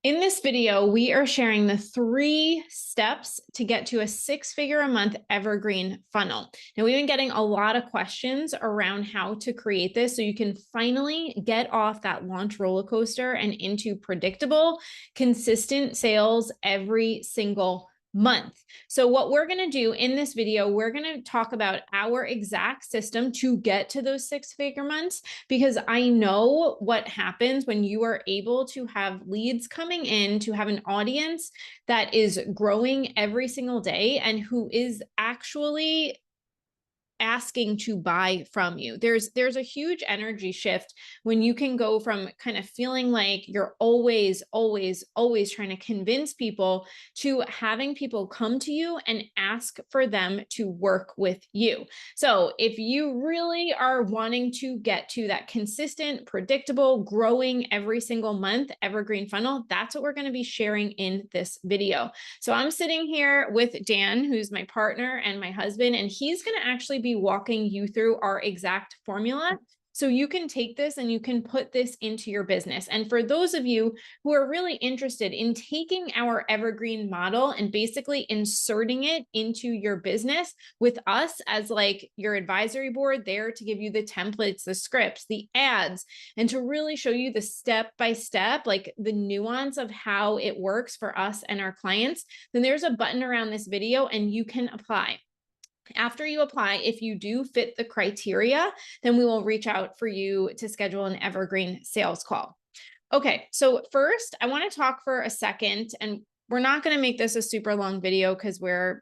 In this video, we are sharing the 3 steps to get to a 6-figure a month evergreen funnel. Now, we've been getting a lot of questions around how to create this so you can finally get off that launch roller coaster and into predictable, consistent sales every single month. So what we're going to do in this video, we're going to talk about our exact system to get to those 6-figure months, because I know what happens when you are able to have leads coming in, to have an audience that is growing every single day and who is actually asking to buy from you. There's a huge energy shift when you can go from kind of feeling like you're always trying to convince people to having people come to you and ask for them to work with you. So if you really are wanting to get to that consistent, predictable, growing every single month evergreen funnel, that's what we're going to be sharing in this video. So I'm sitting here with Dan, who's my partner and my husband, and he's going to actually be walking you through our exact formula. So you can take this and you can put this into your business. And for those of you who are really interested in taking our evergreen model and basically inserting it into your business with us as like your advisory board there to give you the templates, the scripts, the ads, and to really show you the step-by-step, like the nuance of how it works for us and our clients, then there's a button around this video and you can apply. After you apply, if you do fit the criteria, then we will reach out for you to schedule an evergreen sales call. Okay, so first I want to talk for a second, and we're not going to make this a super long video because we're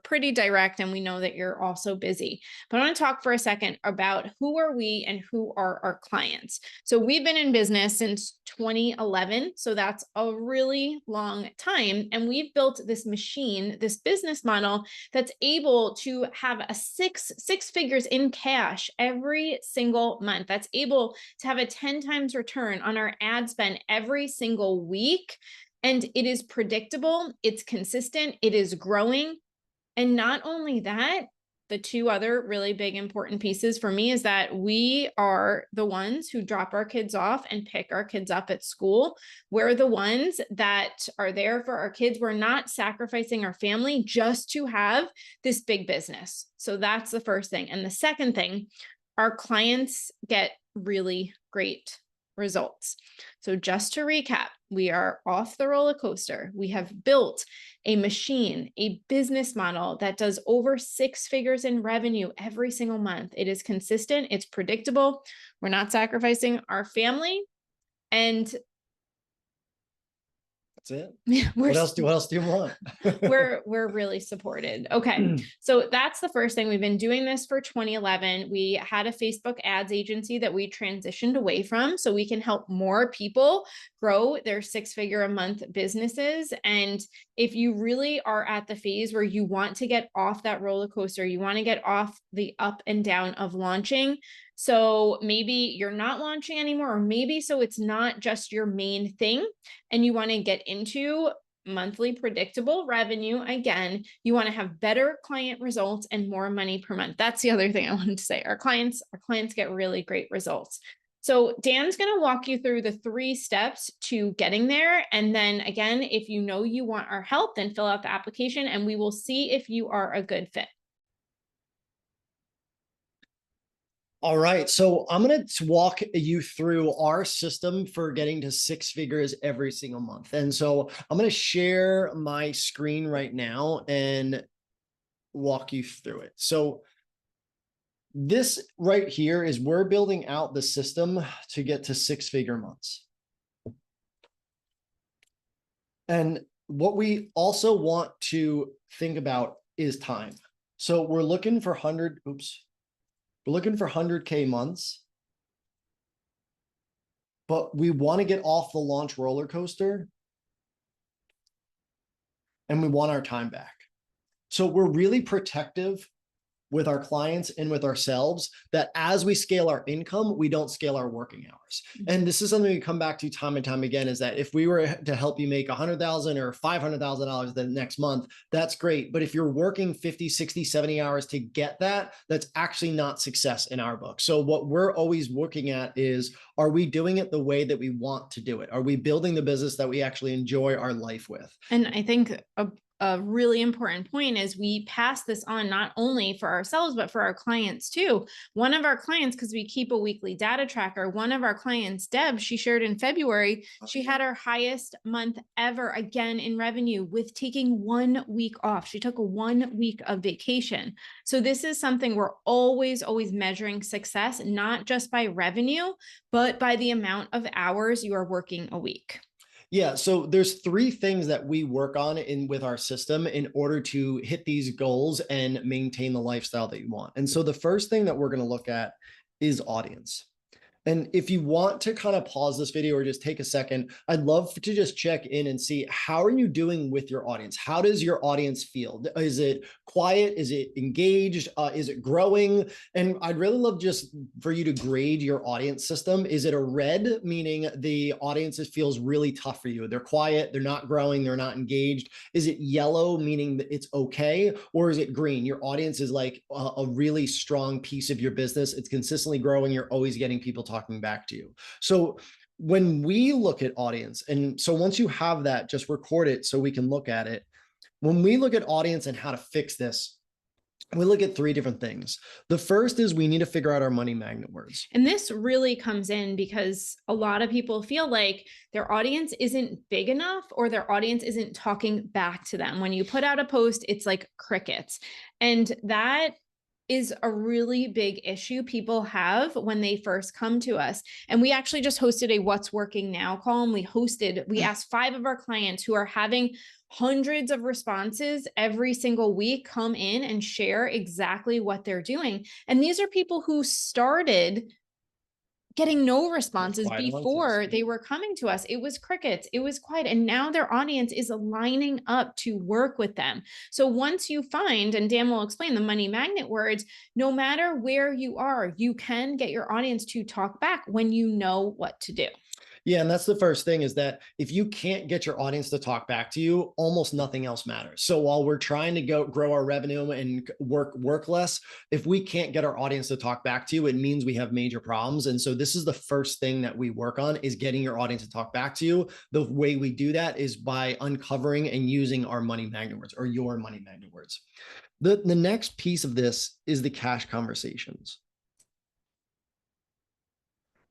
pretty direct and we know that you're also busy. But I want to talk for a second about who are we and who are our clients. So we've been in business since 2011. So that's a really long time. And we've built this machine, this business model that's able to have a six figures in cash every single month. That's able to have a 10 times return on our ad spend every single week. And it is predictable, it's consistent, it is growing. And not only that, the 2 other really big important pieces for me is that we are the ones who drop our kids off and pick our kids up at school. We're the ones that are there for our kids. We're not sacrificing our family just to have this big business. So that's the first thing. And the second thing, our clients get really great results. So just to recap, we are off the roller coaster. We have built a machine, a business model that does over 6 figures in revenue every single month. It is consistent, it's predictable. We're not sacrificing our family, and that's it. Yeah, what else do you want? we're really supported. Okay. So that's the first thing. We've been doing this for 2011. We had a Facebook ads agency that we transitioned away from so we can help more people grow their 6-figure a month businesses. And if you really are at the phase where you want to get off that roller coaster, you want to get off the up and down of launching. So maybe you're not launching anymore, or maybe so it's not just your main thing and you want to get into monthly predictable revenue. Again, you want to have better client results and more money per month. That's the other thing I wanted to say. Our clients get really great results. So Dan's going to walk you through the 3 steps to getting there. And then again, if you know you want our help, then fill out the application and we will see if you are a good fit. All right, so I'm going to walk you through our system for getting to 6 figures every single month. And so I'm going to share my screen right now and walk you through it. So this right here is we're building out the system to get to 6-figure months. And what we also want to think about is time. So we're looking for 100K months, but we want to get off the launch roller coaster and we want our time back. So we're really protective with our clients and with ourselves, that as we scale our income, we don't scale our working hours. And this is something we come back to time and time again, is that if we were to help you make $100,000 or $500,000 the next month, that's great. But if you're working 50, 60, 70 hours to get that, that's actually not success in our book. So what we're always looking at is, are we doing it the way that we want to do it? Are we building the business that we actually enjoy our life with? And I think a really important point is we pass this on not only for ourselves, but for our clients too. One of our clients, because we keep a weekly data tracker, one of our clients, Deb, she shared in February, she had her highest month ever again in revenue with taking 1 week off. She took a 1 week of vacation. So this is something we're always measuring success, not just by revenue, but by the amount of hours you are working a week. Yeah, so there's 3 things that we work on with our system in order to hit these goals and maintain the lifestyle that you want. And so the first thing that we're going to look at is audience. And if you want to kind of pause this video or just take a second, I'd love to just check in and see, how are you doing with your audience? How does your audience feel? Is it quiet? Is it engaged? Is it growing? And I'd really love just for you to grade your audience system. Is it a red, meaning the audience feels really tough for you? They're quiet, they're not growing, they're not engaged. Is it yellow, meaning that it's okay? Or is it green? Your audience is like a really strong piece of your business. It's consistently growing. You're always getting people talking back to you. So when we look at audience, and so once you have that, just record it so we can look at it. When we look at audience and how to fix this, we look at 3 different things. The first is we need to figure out our money magnet words. And this really comes in because a lot of people feel like their audience isn't big enough or their audience isn't talking back to them. When you put out a post, it's like crickets. And that is a really big issue people have when they first come to us. And we actually just hosted a What's Working Now call. And we asked 5 of our clients who are having hundreds of responses every single week come in and share exactly what they're doing. And these are people who started getting no responses before they were coming to us. It was crickets, it was quiet, and now their audience is lining up to work with them. So once you find, and Dan will explain the money magnet words, no matter where you are, you can get your audience to talk back when you know what to do. Yeah, and that's the first thing, is that if you can't get your audience to talk back to you, almost nothing else matters. So while we're trying to grow our revenue and work less, if we can't get our audience to talk back to you, it means we have major problems. And so this is the first thing that we work on, is getting your audience to talk back to you. The way we do that is by uncovering and using our money magnet words, or your money magnet words. The next piece of this is the cash conversations.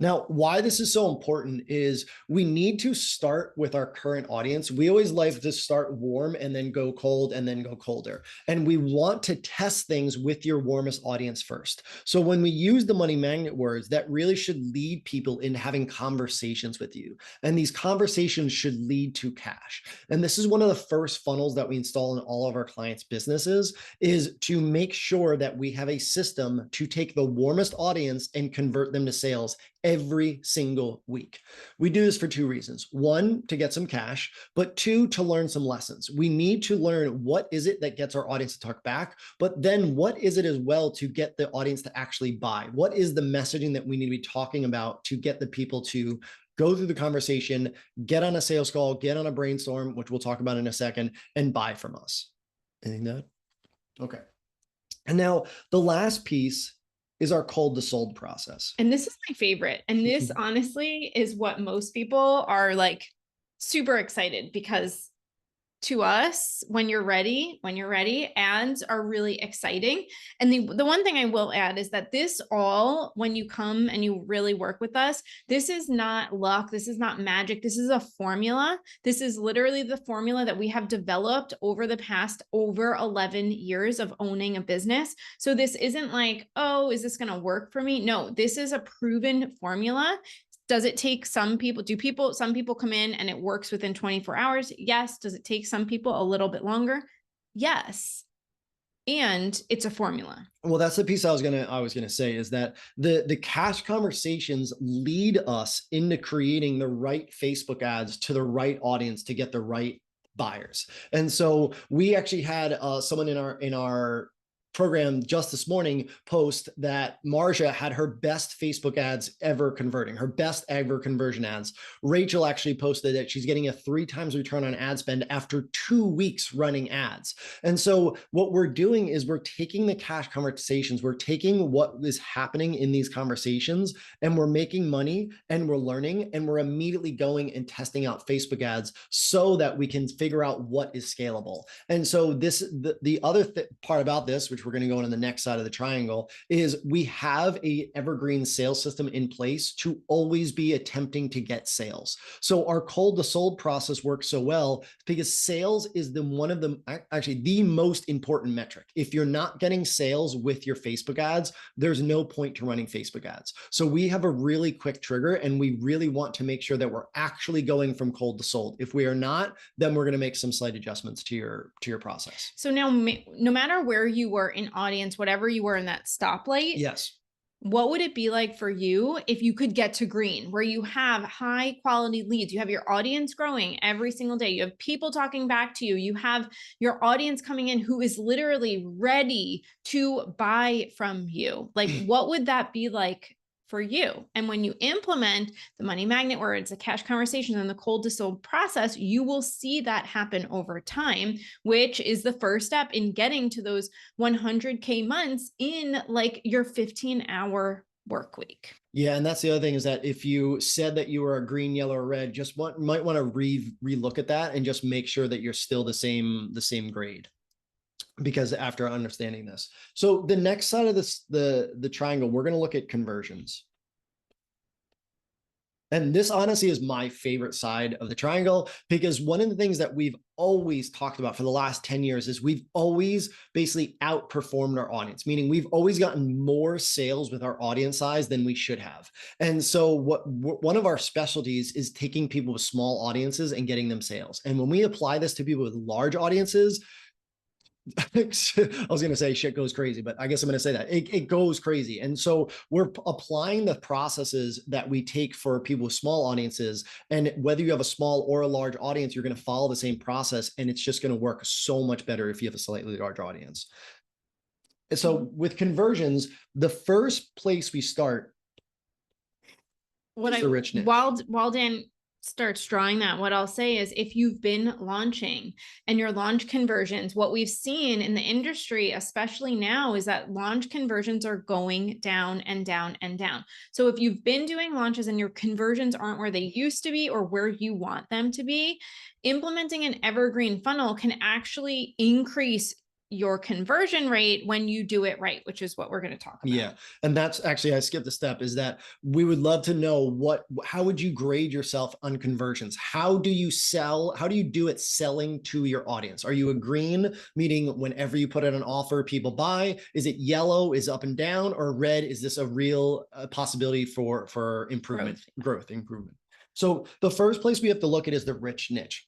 Now, why this is so important is we need to start with our current audience. We always like to start warm and then go cold and then go colder. And we want to test things with your warmest audience first. So when we use the money magnet words, that really should lead people in having conversations with you. And these conversations should lead to cash. And this is one of the first funnels that we install in all of our clients' businesses, is to make sure that we have a system to take the warmest audience and convert them to sales every single week. We do this for 2 reasons. 1, to get some cash, but 2, to learn some lessons. We need to learn what is it that gets our audience to talk back, but then what is it as well to get the audience to actually buy? What is the messaging that we need to be talking about to get the people to go through the conversation, get on a sales call, get on a brainstorm, which we'll talk about in a second, and buy from us? Anything to add? Okay. And now the last piece is our cold to sold process. And this is my favorite. And this honestly is what most people are like super excited, because to us, when you're ready, ads are really exciting. And the one thing I will add is that this all, when you come and you really work with us, this is not luck. This is not magic. This is a formula. This is literally the formula that we have developed over the past over 11 years of owning a business. So this isn't like, oh, is this going to work for me? No, this is a proven formula. Does it take some people, some people come in and it works within 24 hours? Yes. Does it take some people a little bit longer? Yes. And it's a formula. Well, that's the piece I was gonna say, is that the cash conversations lead us into creating the right Facebook ads to the right audience to get the right buyers. And so we actually had someone in our program just this morning post that Marja had her best Facebook ads ever converting, her best ever conversion ads. Rachel actually posted that she's getting a 3 times return on ad spend after 2 weeks running ads. And so what we're doing is we're taking the cash conversations, we're taking what is happening in these conversations, and we're making money and we're learning, and we're immediately going and testing out Facebook ads so that we can figure out what is scalable. And so the other part about this, which we're going to go into the next side of the triangle, is we have a evergreen sales system in place to always be attempting to get sales. So our cold to sold process works so well because sales is one of the actually the most important metric. If you're not getting sales with your Facebook ads, there's no point to running Facebook ads. So we have a really quick trigger, and we really want to make sure that we're actually going from cold to sold. If we are not, then we're going to make some slight adjustments to your process. So now, no matter where you were in audience, whatever you were in that stoplight, yes, what would it be like for you if you could get to green, where you have high quality leads, you have your audience growing every single day, you have people talking back to you, you have your audience coming in who is literally ready to buy from you? Like, what would that be like for you? And when you implement the money magnet words, the cash conversations, and the cold to sold process, you will see that happen over time, which is the first step in getting to those 100K months in like your 15-hour work week. Yeah, and that's the other thing, is that if you said that you were a green, yellow, or red, just might want to re-look at that and just make sure that you're still the same grade. Because after understanding this, so the next side of this, the triangle, we're going to look at conversions. And this honestly is my favorite side of the triangle, because one of the things that we've always talked about for the last 10 years is we've always basically outperformed our audience, meaning we've always gotten more sales with our audience size than we should have. And so one of our specialties is taking people with small audiences and getting them sales. And when we apply this to people with large audiences, I was going to say shit goes crazy, but I guess I'm going to say that it goes crazy. And so we're applying the processes that we take for people with small audiences. And whether you have a small or a large audience, you're going to follow the same process. And it's just going to work so much better if you have a slightly larger audience. And so with conversions, the first place we start is the rich niche. While Dan starts drawing that, what I'll say is, if you've been launching and your launch conversions, what we've seen in the industry, especially now, is that launch conversions are going down and down and down. So if you've been doing launches and your conversions aren't where they used to be or where you want them to be, implementing an evergreen funnel can actually increase your conversion rate when you do it right, which is what we're going to talk about. Yeah. And that's actually, I skipped a step, is that we would love to know how would you grade yourself on conversions? How do you sell? How do you do it selling to your audience? Are you a green, meaning whenever you put in an offer, people buy? Is it yellow, is up and down, or red? Is this a real possibility for improvement, growth improvement? So the first place we have to look at is the rich niche.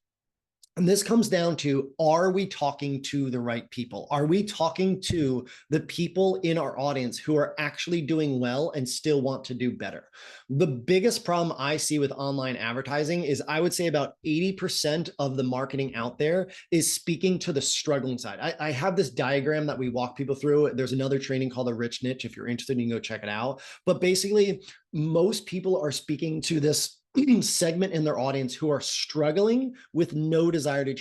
And this comes down to, are we talking to the right people? Are we talking to the people in our audience who are actually doing well and still want to do better? The biggest problem I see with online advertising is, I would say about 80% of the marketing out there is speaking to the struggling side. I have this diagram that we walk people through. There's another training called the rich niche. If you're interested, you can go check it out. But basically, most people are speaking to this segment in their audience who are struggling with no desire to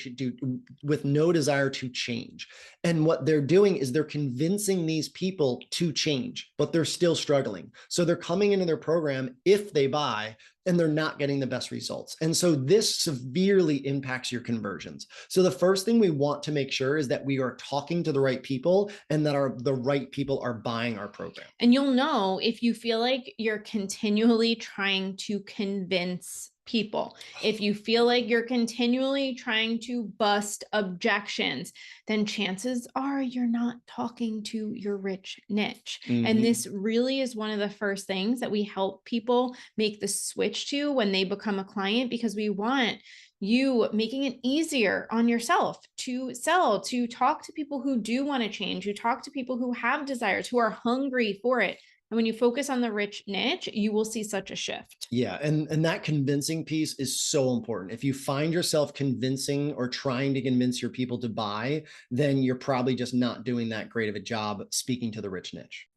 change. And what they're doing is they're convincing these people to change, but they're still struggling. So they're coming into their program if they buy, and they're not getting the best results. And so this severely impacts your conversions. So the first thing we want to make sure is that we are talking to the right people, and that the right people are buying our program. And you'll know if you feel like you're continually trying to convince people. If you feel like you're continually trying to bust objections, then chances are you're not talking to your rich niche. Mm-hmm. And this really is one of the first things that we help people make the switch to when they become a client, because we want you making it easier on yourself to sell, to talk to people who do want to change, who talk to people who have desires, who are hungry for it. And when you focus on the rich niche, you will see such a shift. Yeah, and that convincing piece is so important. If you find yourself convincing or trying to convince your people to buy, then you're probably just not doing that great of a job speaking to the rich niche.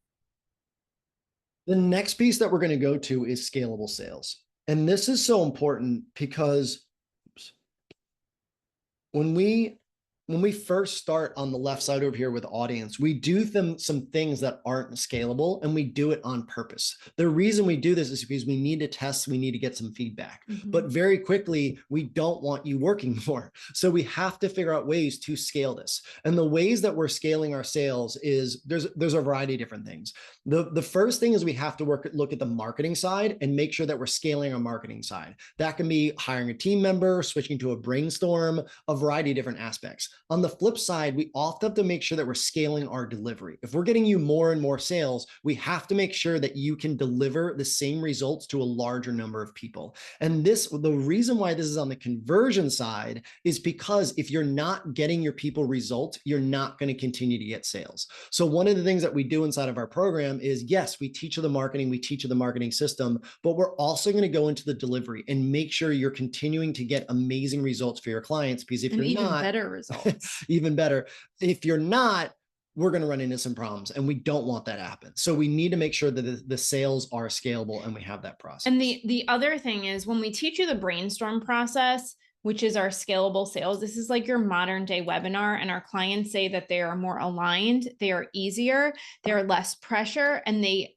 The next piece that we're going to go to is scalable sales. And this is so important because when we first start on the left side over here with audience, we do some things that aren't scalable, and we do it on purpose. The reason we do this is because we need to test, we need to get some feedback. But very quickly, we don't want you working more. So we have to figure out ways to scale this. And the ways that we're scaling our sales is there's a variety of different things. The first thing is we have to look at the marketing side and make sure that we're scaling our marketing side. That can be hiring a team member, switching to a brainstorm, a variety of different aspects. On the flip side, we often have to make sure that we're scaling our delivery. If we're getting you more and more sales, we have to make sure that you can deliver the same results to a larger number of people. And the reason why this is on the conversion side is because if you're not getting your people results, you're not going to continue to get sales. So one of the things that we do inside of our program is, yes, we teach you the marketing, we teach you the marketing system, but we're also going to go into the delivery and make sure you're continuing to get amazing results for your clients. Because if you're even not, better results. even better. If you're not, we're going to run into some problems, and we don't want that to happen. So we need to make sure that the sales are scalable and we have that process. And the other thing is when we teach you the brainstorm process, which is our scalable sales, this is like your modern day webinar, and our clients say that they are more aligned, they are easier, they're less pressure, and they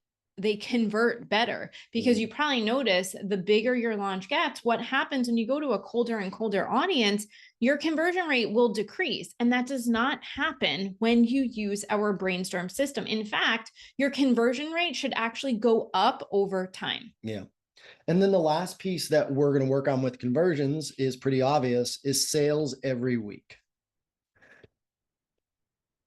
convert better. Because you probably notice the bigger your launch gets, what happens when you go to a colder and colder audience, your conversion rate will decrease. And that does not happen when you use our brainstorm system. In fact, your conversion rate should actually go up over time. Yeah. And then the last piece that we're going to work on with conversions is pretty obvious, is sales every week.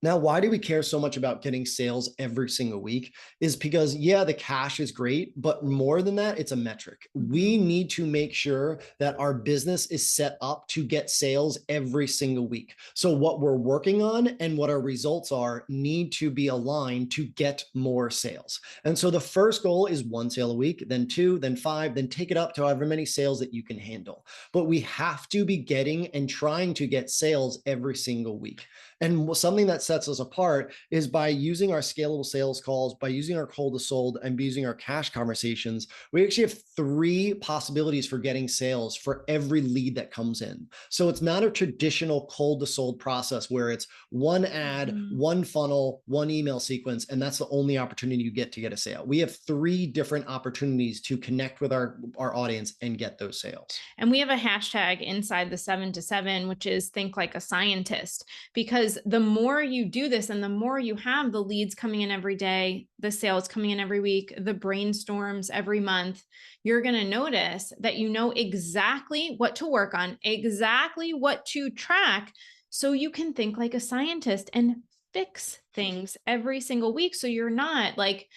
Now, why do we care so much about getting sales every single week? Is because, yeah, the cash is great, but more than that, it's a metric. We need to make sure that our business is set up to get sales every single week. So what we're working on and what our results are need to be aligned to get more sales. And so the first goal is 1 sale a week, then 2, then 5, then take it up to however many sales that you can handle. But we have to be getting and trying to get sales every single week. And something that sets us apart is by using our scalable sales calls, by using our cold to sold, and using our cash conversations. We actually have 3 possibilities for getting sales for every lead that comes in. So it's not a traditional cold to sold process where it's one ad, one funnel, one email sequence, and that's the only opportunity you get to get a sale. We have 3 different opportunities to connect with our audience and get those sales. And we have a hashtag inside the 7 to 7, which is think like a scientist, because the more you do this and the more you have the leads coming in every day, the sales coming in every week, the brainstorms every month, you're going to notice that you know exactly what to work on, exactly what to track, so you can think like a scientist and fix things every single week. So you're not like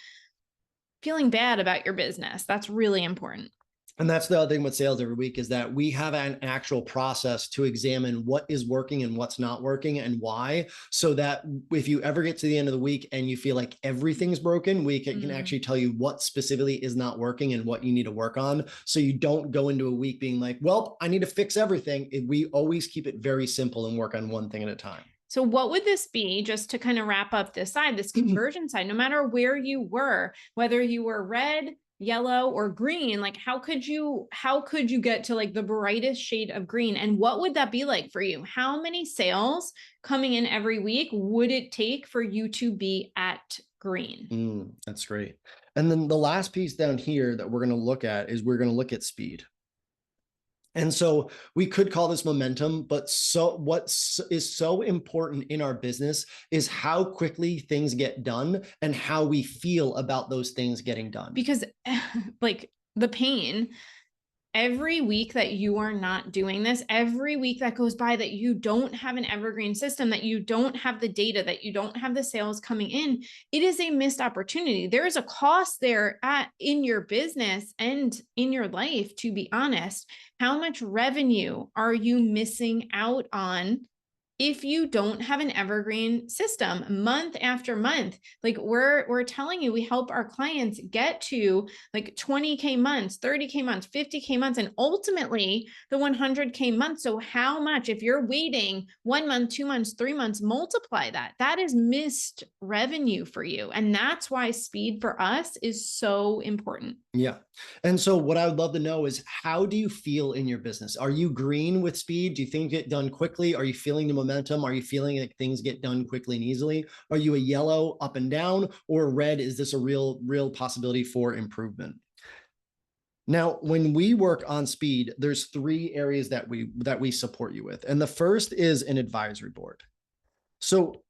feeling bad about your business. That's really important. And that's the other thing with sales every week, is that we have an actual process to examine what is working and what's not working and why, so that if you ever get to the end of the week and you feel like everything's broken, we can actually tell you what specifically is not working and what you need to work on. So you don't go into a week being like, well, I need to fix everything. We always keep it very simple and work on one thing at a time. So what would this be, just to kind of wrap up this side, this conversion side, no matter where you were, whether you were red, yellow, or green, like how could you get to like the brightest shade of green? And what would that be like for you? How many sales coming in every week would it take for you to be at green? That's great. And then the last piece down here that we're going to look at is we're going to look at speed. And so we could call this momentum, but what is so important in our business is how quickly things get done and how we feel about those things getting done. Because like the pain, every week that you are not doing this, every week that goes by that you don't have an evergreen system, that you don't have the data, that you don't have the sales coming in, it is a missed opportunity. There is a cost there in your business and in your life, to be honest. How much revenue are you missing out on if you don't have an evergreen system month after month. Like we're telling you, we help our clients get to like 20K months, 30K months, 50K months, and ultimately the 100K months. So how much, if you're waiting 1 month, 2 months, 3 months, multiply that. That is missed revenue for you. And that's why speed for us is so important. Yeah. And so what I would love to know is, how do you feel in your business? Are you green with speed? Do you think get done quickly? Are you feeling the momentum? Are you feeling like things get done quickly and easily? Are you a yellow up and down, or red? Is this a real possibility for improvement? Now, when we work on speed, there's 3 areas that we support you with. And the first is an advisory board. So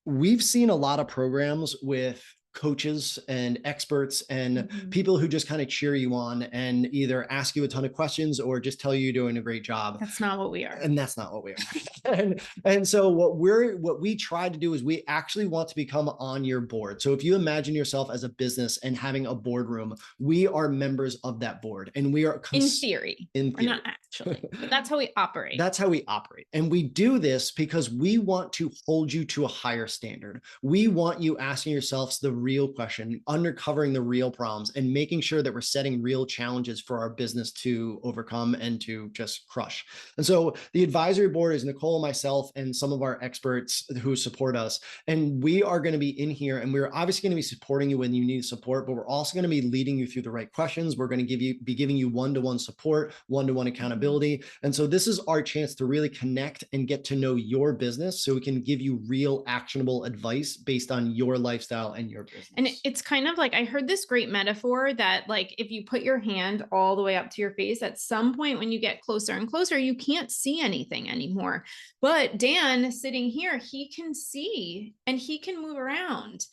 we've seen a lot of programs with coaches and experts and people who just kind of cheer you on and either ask you a ton of questions or just tell you you're doing a great job. That's not what we are. And that's not what we are. and so what we try to do is we actually want to become on your board. So if you imagine yourself as a business and having a boardroom, we are members of that board, and we are in theory. We're not actually, but that's how we operate. That's how we operate. And we do this because we want to hold you to a higher standard. We want you asking yourselves the real question, uncovering the real problems, and making sure that we're setting real challenges for our business to overcome and to just crush. And so the advisory board is Nicole, myself, and some of our experts who support us. And we are going to be in here, and we're obviously going to be supporting you when you need support, but we're also going to be leading you through the right questions. We're going to be giving you one-to-one support, one-to-one accountability. And so this is our chance to really connect and get to know your business so we can give you real actionable advice based on your lifestyle and your business. And it's kind of like, I heard this great metaphor that like, if you put your hand all the way up to your face, at some point when you get closer and closer, you can't see anything anymore. But Dan sitting here, he can see and he can move around.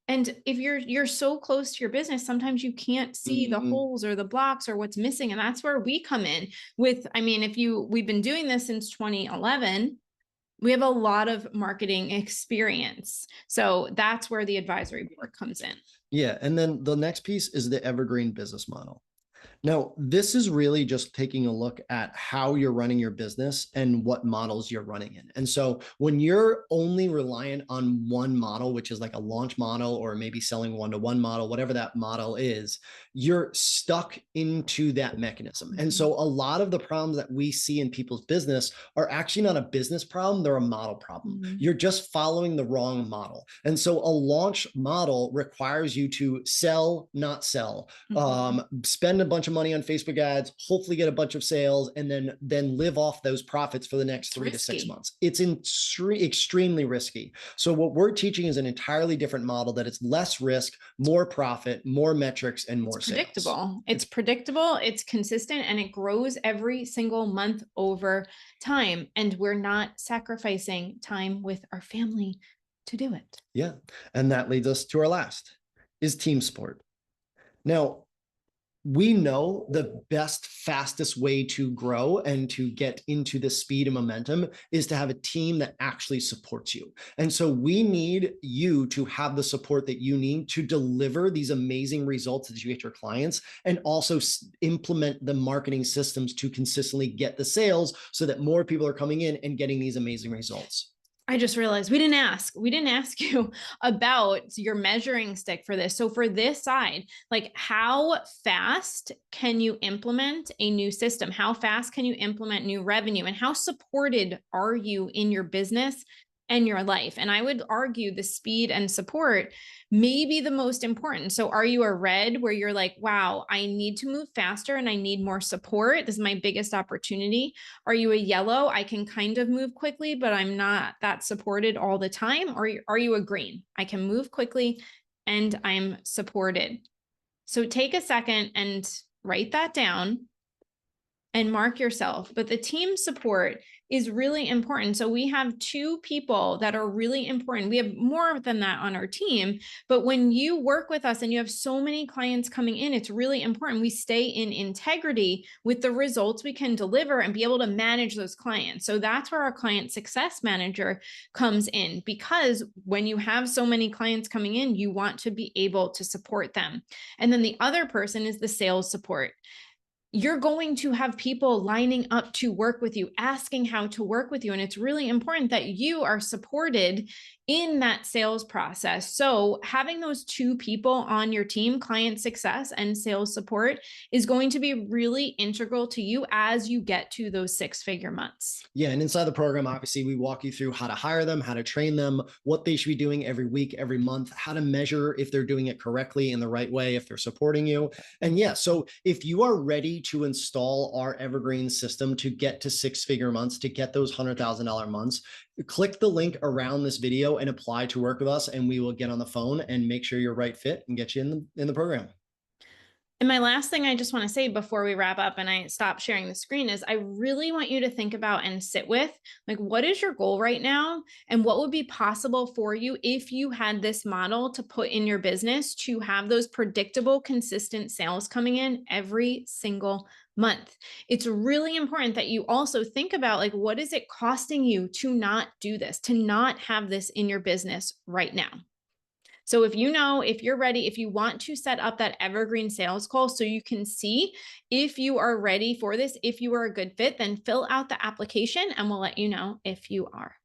And if you're so close to your business, sometimes you can't see the holes or the blocks or what's missing. And that's where we come in with, I mean, we've been doing this since 2011. We have a lot of marketing experience. So that's where the advisory board comes in. Yeah. And then the next piece is the Evergreen business model. Now, this is really just taking a look at how you're running your business and what models you're running in. And so when you're only reliant on one model, which is like a launch model or maybe selling one-to-one model, whatever that model is, you're stuck into that mechanism. And so a lot of the problems that we see in people's business are actually not a business problem, they're a model problem. You're just following the wrong model. And so a launch model requires you to sell, not sell, spend a bunch of money on Facebook ads, hopefully get a bunch of sales, and then live off those profits for the next 3 to 6 months. It's extremely risky. So what we're teaching is an entirely different model, that it's less risk, more profit, more metrics, and more predictable. sales. It's predictable, it's consistent, and it grows every single month over time. And we're not sacrificing time with our family to do it. Yeah. And that leads us to our last, is team sport. Now, we know the best, fastest way to grow and to get into the speed and momentum is to have a team that actually supports you. And so we need you to have the support that you need to deliver these amazing results that you get your clients, and also implement the marketing systems to consistently get the sales so that more people are coming in and getting these amazing results. I just realized we didn't ask you about your measuring stick for this. So for this side, like, how fast can you implement a new system? How fast can you implement new revenue? And how supported are you in your business and your life? And I would argue the speed and support may be the most important. So are you a red, where you're like, wow, I need to move faster and I need more support, this is my biggest opportunity? Are you a yellow, I can kind of move quickly, but I'm not that supported all the time? Or are you a green, I can move quickly and I'm supported? So take a second and write that down and mark yourself. But the team support is really important. So we have 2 people that are really important. We have more than that on our team, but when you work with us and you have so many clients coming in, it's really important we stay in integrity with the results we can deliver and be able to manage those clients. So that's where our client success manager comes in, because when you have so many clients coming in, you want to be able to support them. And then the other person is the sales support. you're going to have people lining up to work with you, asking how to work with you. And it's really important that you are supported in that sales process. So, having those two people on your team, client success and sales support, is going to be really integral to you as you get to those six-figure months. Yeah, and inside the program, obviously, we walk you through how to hire them, how to train them, what they should be doing every week, every month, how to measure if they're doing it correctly in the right way, if they're supporting you. And yeah, so if you are ready to install our Evergreen system to get to six-figure months, to get those $100,000 months, click the link around this video and apply to work with us, and we will get on the phone and make sure you're right fit and get you in the program. And my last thing I just want to say before we wrap up and I stop sharing the screen is I really want you to think about and sit with, like, what is your goal right now? And what would be possible for you if you had this model to put in your business to have those predictable, consistent sales coming in every single month? It's really important that you also think about, like, what is it costing you to not do this, to not have this in your business right now? So if you know, if you're ready, if you want to set up that evergreen sales call so you can see if you are ready for this, if you are a good fit, then fill out the application and we'll let you know if you are.